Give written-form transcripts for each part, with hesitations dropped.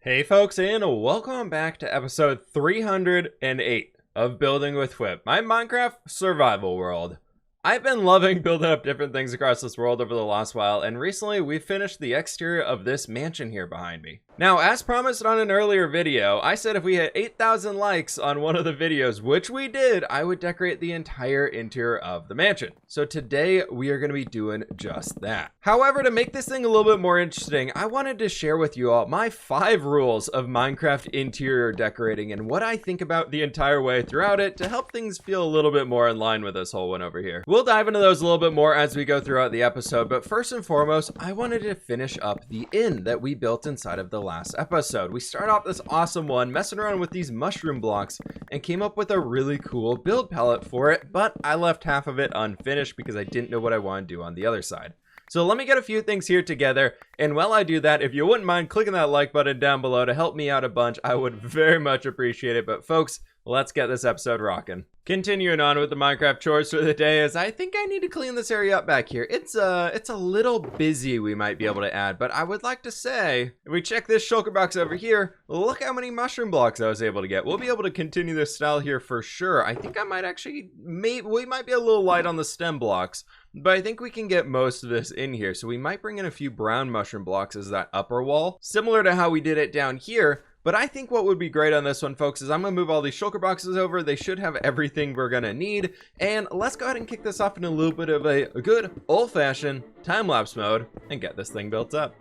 Hey folks, and welcome back to episode 308 of Building with fWhip, my Minecraft survival world. I've been loving building up different things across this world over the last while, and recently we finished the exterior of this mansion here behind me. Now, as promised on an earlier video, I said if we hit 8,000 likes on one of the videos, which we did, I would decorate the entire interior of the mansion. So today we are going to be doing just that. However, to make this thing a little bit more interesting, I wanted to share with you all my 5 rules of Minecraft interior decorating and what I think about the entire way throughout it to help things feel a little bit more in line with this whole one over here. We'll dive into those a little bit more as we go throughout the episode, but first and foremost, I wanted to finish up the inn that we built inside of the last episode. We start off this awesome one messing around with these mushroom blocks and came up with a really cool build palette for it, but I left half of it unfinished because I didn't know what I wanted to do on the other side. So let me get a few things here together, and while I do that, if you wouldn't mind clicking that like button down below to help me out a bunch, I would very much appreciate it. But folks, let's get this episode rocking. Continuing on with the Minecraft chores for the day is I think I need to clean this area up back here. It's a little busy, we might be able to add, but I would like to say, if we check this shulker box over here, look how many mushroom blocks I was able to get. We'll be able to continue this style here for sure. I think I might actually, we might be a little light on the stem blocks, but I think we can get most of this in here. So we might bring in a few brown mushroom blocks as that upper wall, similar to how we did it down here. But I think what would be great on this one, folks, is I'm going to move all these shulker boxes over. They should have everything we're going to need. And let's go ahead and kick this off in a little bit of a good old-fashioned time-lapse mode and get this thing built up.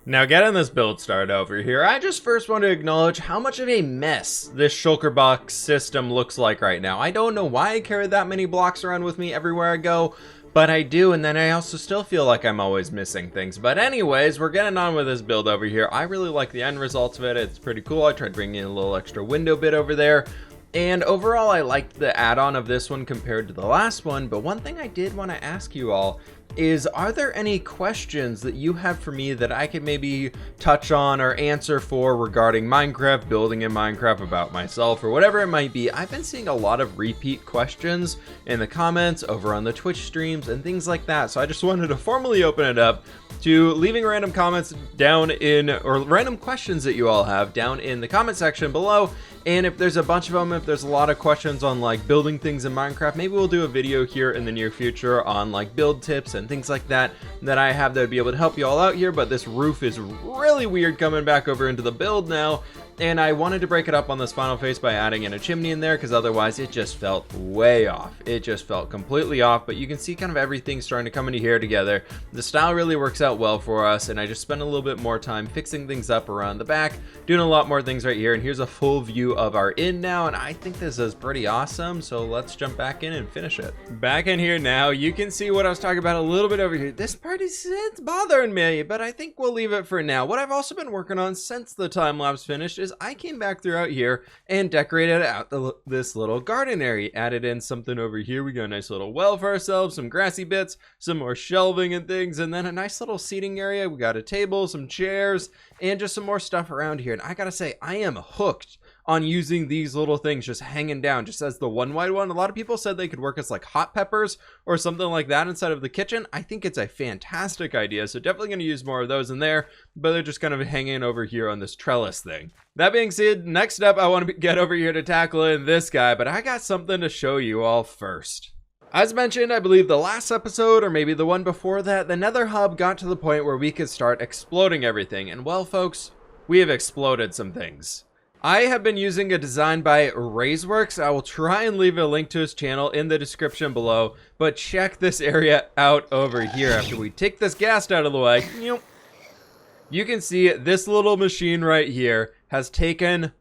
Now, getting this build started over here, I just first want to acknowledge how much of a mess this shulker box system looks like right now. I don't know why I carry that many blocks around with me everywhere I go, but I do, and then I also still feel like I'm always missing things. But anyways, we're getting on with this build over here. I really like the end results of it. It's pretty cool. I tried bringing in a little extra window bit over there. And overall, I liked the add-on of this one compared to the last one. But one thing I did want to ask you all is, are there any questions that you have for me that I could maybe touch on or answer for regarding Minecraft, building in Minecraft, about myself, or whatever it might be? I've been seeing a lot of repeat questions in the comments over on the Twitch streams and things like that. So I just wanted to formally open it up to leaving random comments down in, or random questions that you all have down in the comment section below. And if there's a bunch of them, if there's a lot of questions on like building things in Minecraft, maybe we'll do a video here in the near future on like build tips and things like that I have that would be able to help you all out here. But this roof is really weird coming back over into the build now. And I wanted to break it up on this final face by adding in a chimney in there, because otherwise it just felt way off. It just felt completely off, but you can see kind of everything starting to come into here together. The style really works out well for us, and I just spent a little bit more time fixing things up around the back, doing a lot more things right here. And here's a full view of our inn now, and I think this is pretty awesome. So let's jump back in and finish it. Back in here now, you can see what I was talking about a little bit over here. This part is, it's bothering me, but I think we'll leave it for now. What I've also been working on since the time lapse finished is I came back throughout here and decorated out this little garden area. Added in something over here. We got a nice little well for ourselves, some grassy bits, some more shelving and things, and then a nice little seating area. We got a table, some chairs, and just some more stuff around here. And I gotta say, I am hooked on using these little things just hanging down just as the one wide one. A lot of people said they could work as like hot peppers or something like that inside of the kitchen. I think it's a fantastic idea, so definitely going to use more of those in there, but they're just kind of hanging over here on this trellis thing. That being said, next up I want to get over here to tackling this guy, but I got something to show you all first. As mentioned, I believe the last episode, or maybe the one before that, the Nether Hub got to the point where we could start exploding everything, and well folks, we have exploded some things. I have been using a design by Raiseworks. I will try and leave a link to his channel in the description below, but check this area out over here. After we take this ghast out of the way, you can see this little machine right here has taken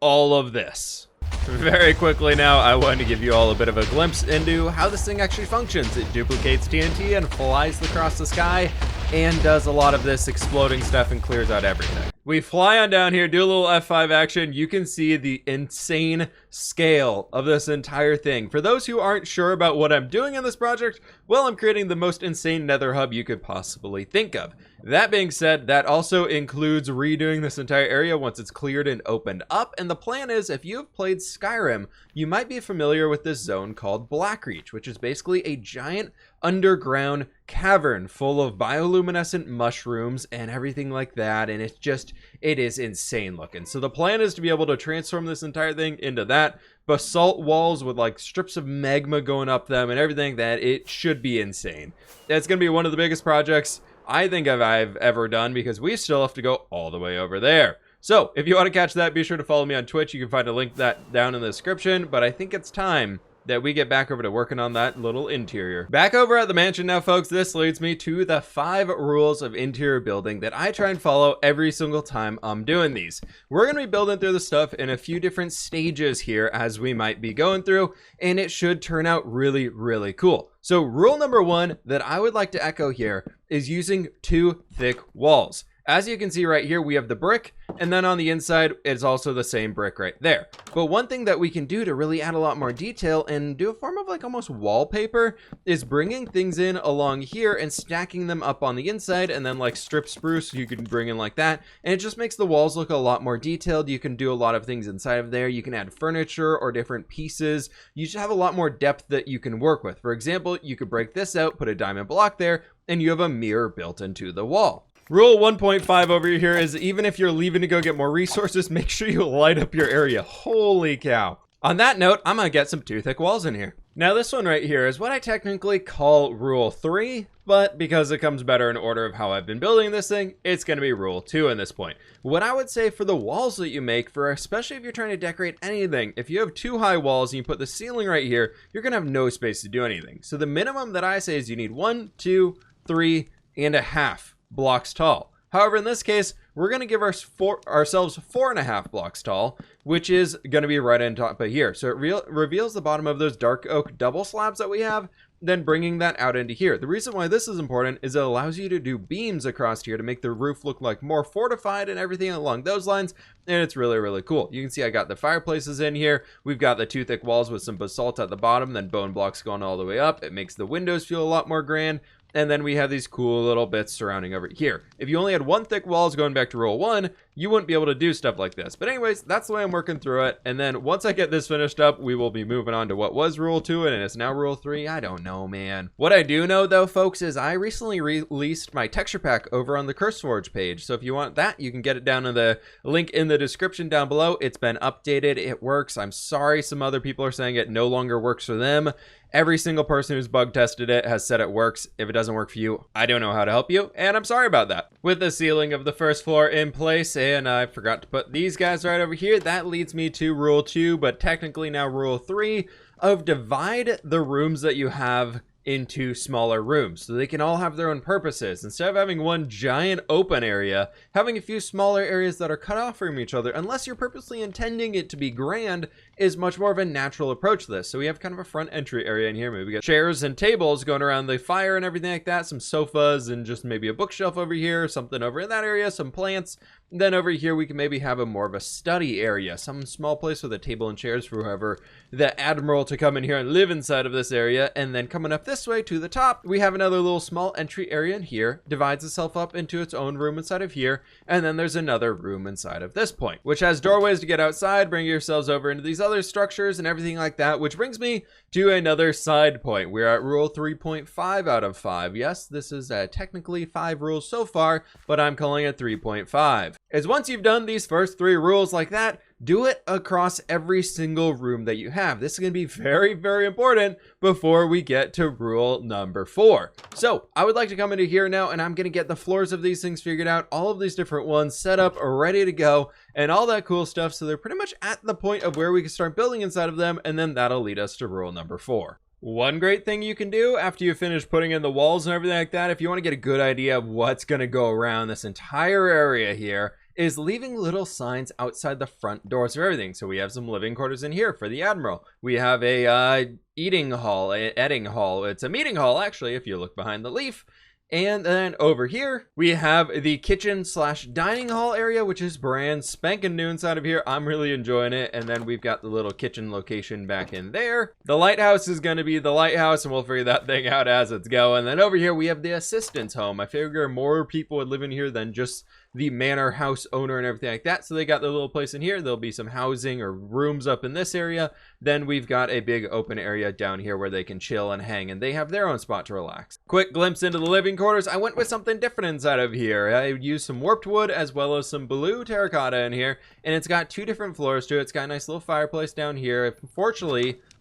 all of this. Very quickly now, I wanted to give you all a bit of a glimpse into how this thing actually functions. It duplicates TNT and flies across the sky and does a lot of this exploding stuff and clears out everything. We fly on down here, do a little F5 action. You can see the insane scale of this entire thing. For those who aren't sure about what I'm doing in this project, well, I'm creating the most insane Nether hub you could possibly think of. That being said, that also includes redoing this entire area once it's cleared and opened up. And the plan is, if you've played Skyrim, you might be familiar with this zone called Blackreach, which is basically a giant underground cavern full of bioluminescent mushrooms and everything like that. And it is insane looking. So the plan is to be able to transform this entire thing into that. Basalt walls with like strips of magma going up them and everything. That it should be insane. It's going to be one of the biggest projects I think I've ever done, because we still have to go all the way over there. So if you want to catch that, be sure to follow me on Twitch. You can find a link to that down in the description. But I think it's time that we get back over to working on that little interior. Back over at the mansion now, folks. This leads me to the 5 rules of interior building that I try and follow every single time I'm doing these. We're going to be building through the stuff in a few different stages here as we might be going through, and it should turn out really, really cool. So rule number 1 that I would like to echo here is using 2 thick walls. As you can see right here, we have the brick, and then on the inside, it's also the same brick right there. But one thing that we can do to really add a lot more detail and do a form of like almost wallpaper is bringing things in along here and stacking them up on the inside, and then like strip spruce you can bring in like that, and it just makes the walls look a lot more detailed. You can do a lot of things inside of there. You can add furniture or different pieces. You should have a lot more depth that you can work with. For example, you could break this out, put a diamond block there, and you have a mirror built into the wall. Rule 1.5 over here is, even if you're leaving to go get more resources, make sure you light up your area. Holy cow. On that note, I'm going to get some 2 thick walls in here. Now this one right here is what I technically call rule 3, but because it comes better in order of how I've been building this thing, it's going to be rule 2 in this point. What I would say for the walls that you make, for especially if you're trying to decorate anything, if you have 2 high walls and you put the ceiling right here, you're going to have no space to do anything. So the minimum that I say is you need 1, 2, 3, and a half blocks tall. However, in this case, we're going to give ourselves 4.5 blocks tall, which is going to be right on top of here. So it reveals the bottom of those dark oak double slabs that we have, then bringing that out into here. The reason why this is important is it allows you to do beams across here to make the roof look like more fortified and everything along those lines, and it's really, really cool. You can see I got the fireplaces in here. We've got the 2 thick walls with some basalt at the bottom, then bone blocks going all the way up. It makes the windows feel a lot more grand. And then we have these cool little bits surrounding over here. If you only had 1 thick walls, going back to rule 1, you wouldn't be able to do stuff like this. But anyways, that's the way I'm working through it. And then once I get this finished up, we will be moving on to what was rule 2 and it's now rule 3. I don't know, man. What I do know though, folks, is I recently released my texture pack over on the CurseForge page. So if you want that, you can get it down in the link in the description down below. It's been updated. It works. I'm sorry some other people are saying it no longer works for them. Every single person who's bug tested it has said it works. If it doesn't work for you, I don't know how to help you, and I'm sorry about that. With the ceiling of the first floor in place, and I forgot to put these guys right over here, that leads me to rule 2, but technically now rule 3, of divide the rooms that you have into smaller rooms so they can all have their own purposes. Instead of having one giant open area, having a few smaller areas that are cut off from each other, unless you're purposely intending it to be grand, is much more of a natural approach to this. So we have kind of a front entry area in here. Maybe we got chairs and tables going around the fire and everything like that, some sofas and just maybe a bookshelf over here, something over in that area, some plants. Then over here we can maybe have a more of a study area, some small place with a table and chairs for whoever the admiral to come in here and live inside of this area. And then coming up this way to the top, we have another little small entry area in here, divides itself up into its own room inside of here, and then there's another room inside of this point, which has doorways to get outside, bring yourselves over into these other structures and everything like that, which brings me to another side point. We're at rule 3.5 out of 5. Yes, this is technically 5 rules so far, but I'm calling it 3.5. Is once you've done these first 3 rules like that, do it across every single room that you have. This is going to be very, very important before we get to rule number 4. So I would like to come into here now, and I'm going to get the floors of these things figured out, all of these different ones set up, ready to go, and all that cool stuff. So they're pretty much at the point of where we can start building inside of them, and then that'll lead us to rule number 4. One great thing you can do after you finish putting in the walls and everything like that, if you want to get a good idea of what's going to go around this entire area here, is leaving little signs outside the front doors of everything. So we have some living quarters in here for the admiral. We have a eating hall, eating hall. It's a meeting hall, actually, if you look behind the leaf. And then over here, we have the kitchen slash dining hall area, which is brand spanking new inside of here. I'm really enjoying it. And then we've got the little kitchen location back in there. The lighthouse is going to be the lighthouse, and we'll figure that thing out as it's going. And then over here, we have the assistant's home. I figure more people would live in here than just the manor house owner and everything like that. So they got their little place in here. There'll be some housing or rooms up in this area. Then we've got a big open area down here where they can chill and hang, and they have their own spot to relax. Quick glimpse into the living quarters. I went with something different inside of here. I used some warped wood as well as some blue terracotta in here, and it's got 2 different floors to it. It's got a nice little fireplace down here.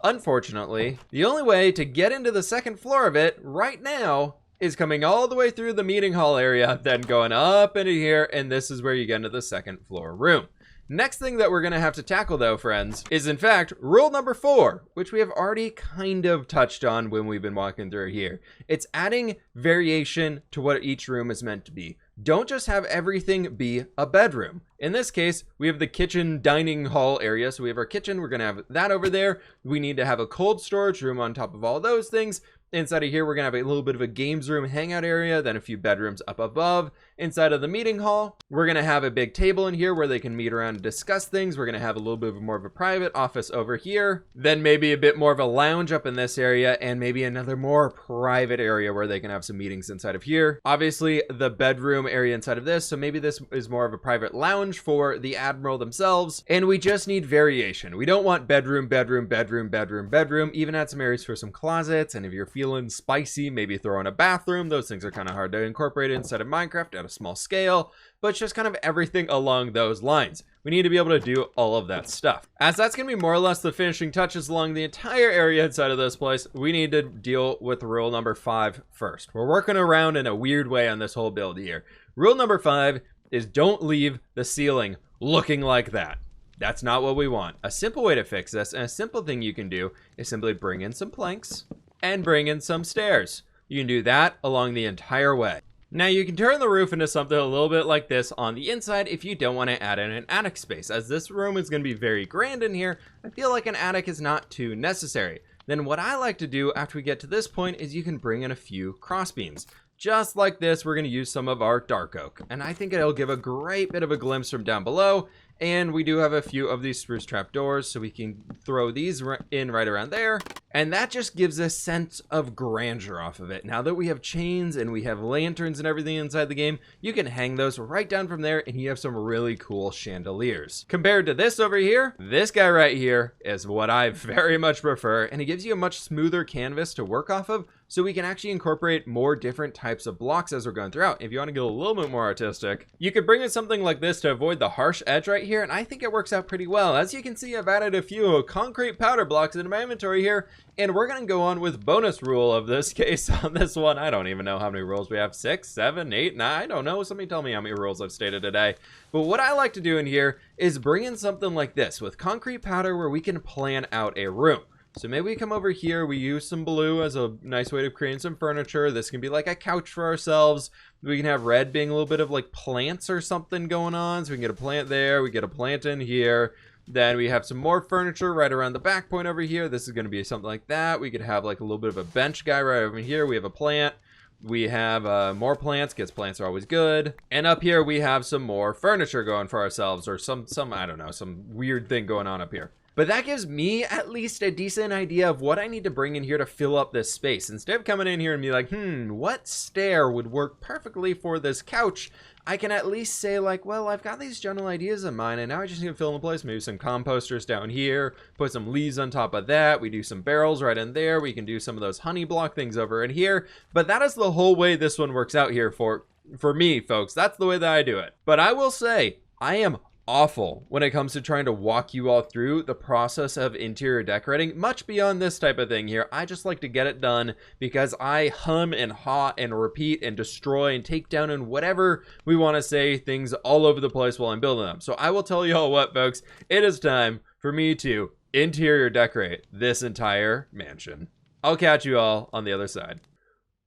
Unfortunately, the only way to get into the 2nd floor of it right now is coming all the way through the meeting hall area, then going up into here, and this is where you get into the 2nd floor room. Next thing that we're going to have to tackle, though, friends, is in fact rule number 4, which we have already kind of touched on when we've been walking through here. It's adding variation to what each room is meant to be. Don't just have everything be a bedroom. In this case, we have the kitchen dining hall area. So we have our kitchen. We're going to have that over there. We need to have a cold storage room on top of all those things. Inside of here, we're going to have a little bit of a games room hangout area, then a few bedrooms up above. Inside of the meeting hall, we're going to have a big table in here where they can meet around and discuss things. We're going to have a little bit more of a private office over here. Then maybe a bit more of a lounge up in this area, and maybe another more private area where they can have some meetings inside of here. Obviously, the bedroom area inside of this, so maybe this is more of a private lounge for the admiral themselves. And we just need variation. We don't want bedroom, bedroom, bedroom, bedroom, bedroom. Even add some areas for some closets, and if you're feeling spicy, maybe throw in a bathroom. Those things are kind of hard to incorporate inside of Minecraft at a small scale, but it's just kind of everything along those lines. We need to be able to do all of that stuff. As that's going to be more or less the finishing touches along the entire area inside of this place, we need to deal with rule number 5 first. We're working around in a weird way on this whole build here. Rule number 5 is don't leave the ceiling looking like that. That's not what we want. A simple way to fix this, and a simple thing you can do, is simply bring in some planks and bring in some stairs. You can do that along the entire way. Now you can turn the roof into something a little bit like this on the inside if you don't want to add in an attic space. As this room is going to be very grand in here, I feel like an attic is not too necessary. Then what I like to do after we get to this point is you can bring in a few crossbeams. Just like this, we're going to use some of our dark oak, and I think it'll give a great bit of a glimpse from down below. And we do have a few of these spruce trap doors, so we can throw these in right around there. And that just gives a sense of grandeur off of it. Now that we have chains and we have lanterns and everything inside the game, you can hang those right down from there, and you have some really cool chandeliers. Compared to this over here, this guy right here is what I very much prefer, and it gives you a much smoother canvas to work off of, so we can actually incorporate more different types of blocks as we're going throughout. If you want to get a little bit more artistic, you could bring in something like this to avoid the harsh edge right here, and I think it works out pretty well. As you can see, I've added a few concrete powder blocks into my inventory here, and we're going to go on with bonus rule of this case on this one. I don't even know how many rules we have. 6, 7, 8, 9, I don't know. Somebody tell me how many rules I've stated today. But what I like to do in here is bring in something like this with concrete powder where we can plan out a room. So maybe we come over here, we use some blue as a nice way to create some furniture. This can be like a couch for ourselves. We can have red being a little bit of like plants or something going on. So we can get a plant there, we get a plant in here. Then we have some more furniture right around the back point over here. This is going to be something like that. We could have like a little bit of a bench guy right over here. We have a plant. We have more plants, because plants are always good. And up here we have some more furniture going for ourselves, or some I don't know, some weird thing going on up here. But that gives me at least a decent idea of what I need to bring in here to fill up this space. Instead of coming in here and be like, what stair would work perfectly for this couch? I can at least say like, well, I've got these general ideas in mind, and now I just need to fill in the place. Maybe some composters down here, put some leaves on top of that. We do some barrels right in there. We can do some of those honey block things over in here. But that is the whole way this one works out here for me, folks. That's the way that I do it. But I will say, I am awful when it comes to trying to walk you all through the process of interior decorating, much beyond this type of thing here. I just like to get it done because I hum and haw and repeat and destroy and take down and whatever we want to say things all over the place while I'm building them. So I will tell you all what, folks, it is time for me to interior decorate this entire mansion. I'll catch you all on the other side.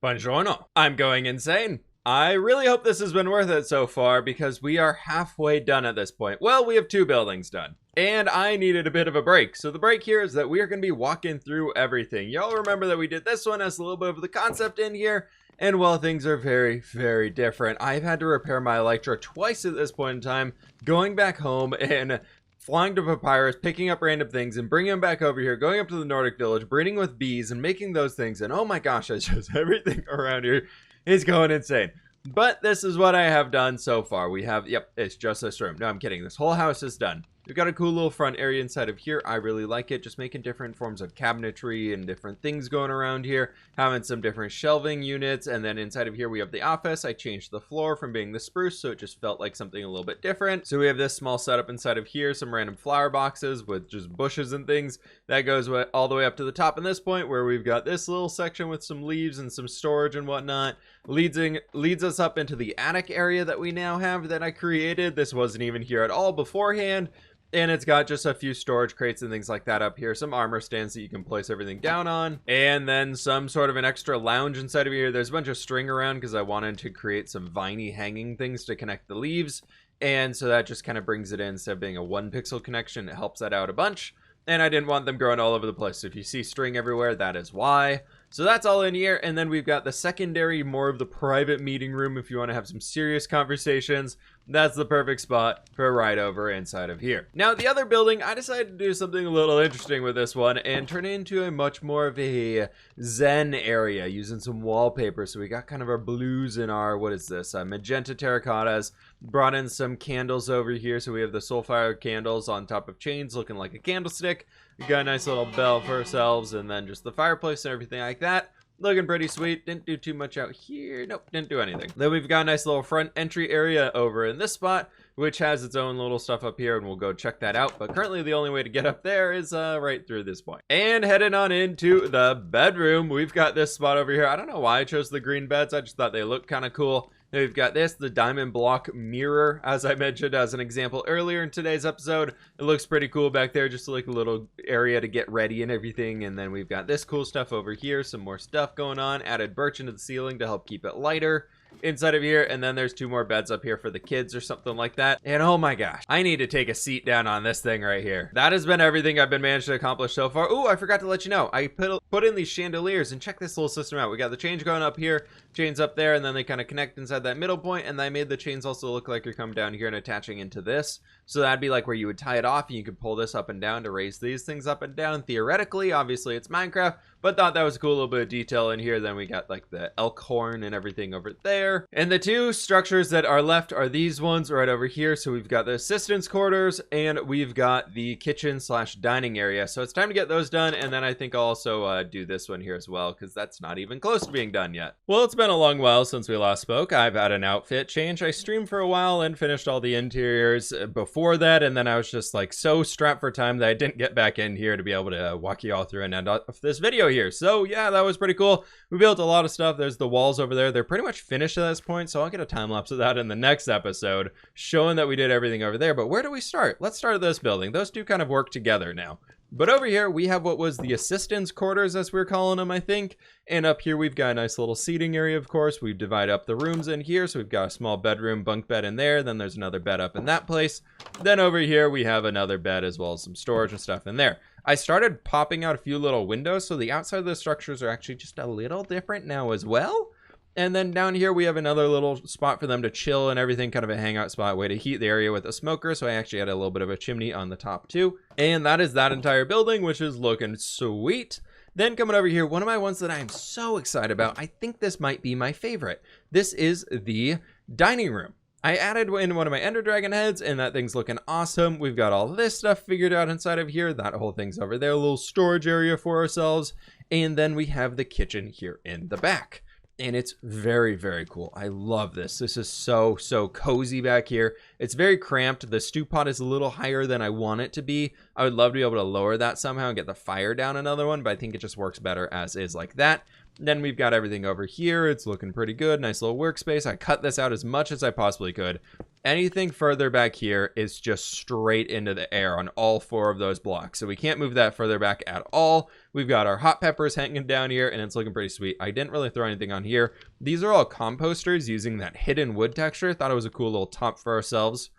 Buongiorno. I'm going insane. I really hope this has been worth it so far, because we are halfway done at this point. Well, we have 2 buildings done, and I needed a bit of a break. So the break here is that we are going to be walking through everything. Y'all remember that we did this one as a little bit of the concept in here, And while things are very, very different, I've had to repair my Electra twice at this point in time, going back home and flying to Papyrus, picking up random things and bringing them back over here, going up to the Nordic village, breeding with bees and making those things. And oh my gosh, it's just everything around here is going insane. But this is what I have done so far. We have, yep, it's just this room. No, I'm kidding. This whole house is done. We've got a cool little front area inside of here. I really like it. Just making different forms of cabinetry and different things going around here. Having some different shelving units. And then inside of here we have the office. I changed the floor from being the spruce, so it just felt like something a little bit different. So we have this small setup inside of here. Some random flower boxes with just bushes and things. That goes all the way up to the top in this point, where we've got this little section with some leaves and some storage and whatnot. Leads us up into the attic area that we now have that I created. This wasn't even here at all beforehand. And it's got just a few storage crates and things like that up here. Some armor stands that you can place everything down on. And then some sort of an extra lounge inside of here. There's a bunch of string around because I wanted to create some viney hanging things to connect the leaves. And so that just kind of brings it in. Instead of being a 1 pixel connection, it helps that out a bunch. And I didn't want them growing all over the place. So if you see string everywhere, that is why. So that's all in here. And then we've got the secondary, more of the private meeting room. If you want to have some serious conversations, that's the perfect spot for a ride over inside of here. Now, the other building, I decided to do something a little interesting with this one and turn it into a much more of a zen area using some wallpaper. So we got kind of our blues and our, what is this? Magenta terracottas. Brought in some candles over here. So we have the soulfire candles on top of chains looking like a candlestick. We got a nice little bell for ourselves, and then just the fireplace and everything like that. Looking pretty sweet. Didn't do too much out here. Nope, didn't do anything. Then we've got a nice little front entry area over in this spot, which has its own little stuff up here, and we'll go check that out. But currently the only way to get up there is right through this point. And heading on into the bedroom, we've got this spot over here. I don't know why I chose the green beds. I just thought they looked kind of cool. We've got this, the diamond block mirror, as I mentioned as an example earlier in today's episode. It looks pretty cool back there, just like a little area to get ready and everything. And then we've got this cool stuff over here, some more stuff going on. Added birch into the ceiling to help keep it lighter inside of here. And then there's 2 more beds up here for the kids or something like that. And oh my gosh, I need to take a seat down on this thing right here. That has been everything I've been managed to accomplish so far. Oh, I forgot to let you know, I put in these chandeliers, and check this little system out. We got the chains going up here, chains up there, and then they kind of connect inside that middle point. And I made the chains also look like you're coming down here and attaching into this. So that'd be like where you would tie it off, and you could pull this up and down to raise these things up and down. Theoretically, obviously it's Minecraft, but thought that was a cool little bit of detail in here. Then we got like the elk horn and everything over there. And the 2 structures that are left are these ones right over here. So we've got the assistants quarters, and we've got the kitchen / dining area. So it's time to get those done. And then I think I'll also do this one here as well, because that's not even close to being done yet. Well, it's been a long while since we last spoke. I've had an outfit change. I streamed for a while and finished all the interiors before that, and then I was just like so strapped for time that I didn't get back in here to be able to walk you all through and end off this video here. So yeah, that was pretty cool. We built a lot of stuff. There's the walls over there. They're pretty much finished at this point, so I'll get a time lapse of that in the next episode showing that we did everything over there. But where do we start? Let's start at this building. Those 2 kind of work together now. But over here, we have what was the assistants' quarters, as we're calling them, I think. And up here, we've got a nice little seating area, of course. We divide up the rooms in here. So we've got a small bedroom, bunk bed in there. Then there's another bed up in that place. Then over here, we have another bed as well as some storage and stuff in there. I started popping out a few little windows, so the outside of the structures are actually just a little different now as well. And then down here, we have another little spot for them to chill and everything, kind of a hangout spot, way to heat the area with a smoker. So I actually had a little bit of a chimney on the top too. And that is that entire building, which is looking sweet. Then coming over here, one of my ones that I'm so excited about, I think this might be my favorite. This is the dining room. I added in one of my Ender Dragon heads, and that thing's looking awesome. We've got all this stuff figured out inside of here. That whole thing's over there, a little storage area for ourselves. And then we have the kitchen here in the back. And it's very, very cool. I love this. This is so cozy back here. It's very cramped. The stew pot is a little higher than I want it to be. I would love to be able to lower that somehow and get the fire down another one, but I think it just works better as is like that. Then we've got everything over here. It's looking pretty good. Nice little workspace. I cut this out as much as I possibly could. Anything further back here is just straight into the air on all 4 of those blocks. So we can't move that further back at all. We've got our hot peppers hanging down here, and it's looking pretty sweet. I didn't really throw anything on here. These are all composters using that hidden wood texture. Thought it was a cool little top for ourselves.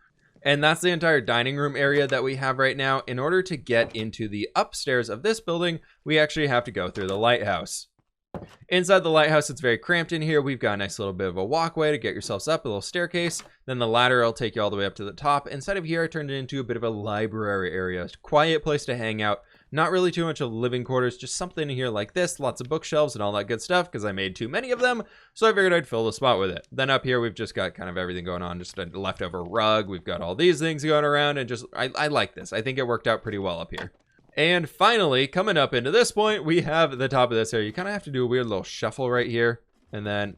And that's the entire dining room area that we have right now. In order to get into the upstairs of this building, we actually have to go through the lighthouse. Inside the lighthouse, it's very cramped in here. We've got a nice little bit of a walkway to get yourselves up, a little staircase. Then the ladder will take you all the way up to the top. Inside of here, I turned it into a bit of a library area. Quiet place to hang out. Not really too much of living quarters, just something in here like this. Lots of bookshelves and all that good stuff because I made too many of them. So I figured I'd fill the spot with it. Then up here, we've just got kind of everything going on. Just a leftover rug. We've got all these things going around and just, I like this. I think it worked out pretty well up here. And finally, coming up into this point, we have the top of this area. You kind of have to do a weird little shuffle right here. And then,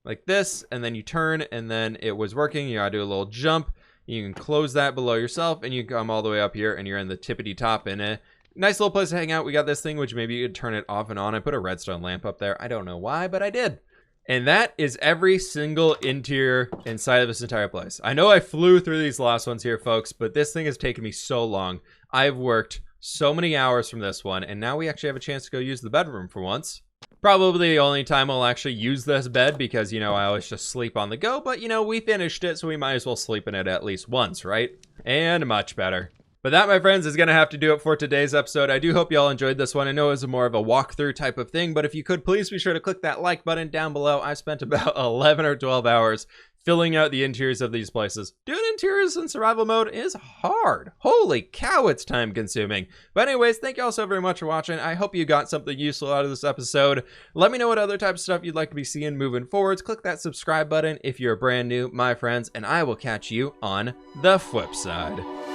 like this. And then you turn, and then it was working. You gotta do a little jump. You can close that below yourself, and you come all the way up here, and you're in the tippity top in a nice little place to hang out. We got this thing, which maybe you could turn it off and on. I put a redstone lamp up there. I don't know why, but I did. And that is every single interior inside of this entire place. I know I flew through these last ones here, folks, but this thing has taken me so long. I've worked so many hours from this one, and now we actually have a chance to go use the bedroom for once. Probably the only time I'll actually use this bed because, I always just sleep on the go, but, we finished it, so we might as well sleep in it at least once, right? And much better. But that, my friends, is going to have to do it for today's episode. I do hope you all enjoyed this one. I know it was more of a walkthrough type of thing, but if you could, please be sure to click that like button down below. I've spent about 11 or 12 hours filling out the interiors of these places. Doing interiors in survival mode is hard. Holy cow, it's time consuming. But anyways, thank you all so very much for watching. I hope you got something useful out of this episode. Let me know what other type of stuff you'd like to be seeing moving forwards. Click that subscribe button if you're brand new, my friends, and I will catch you on the flip side.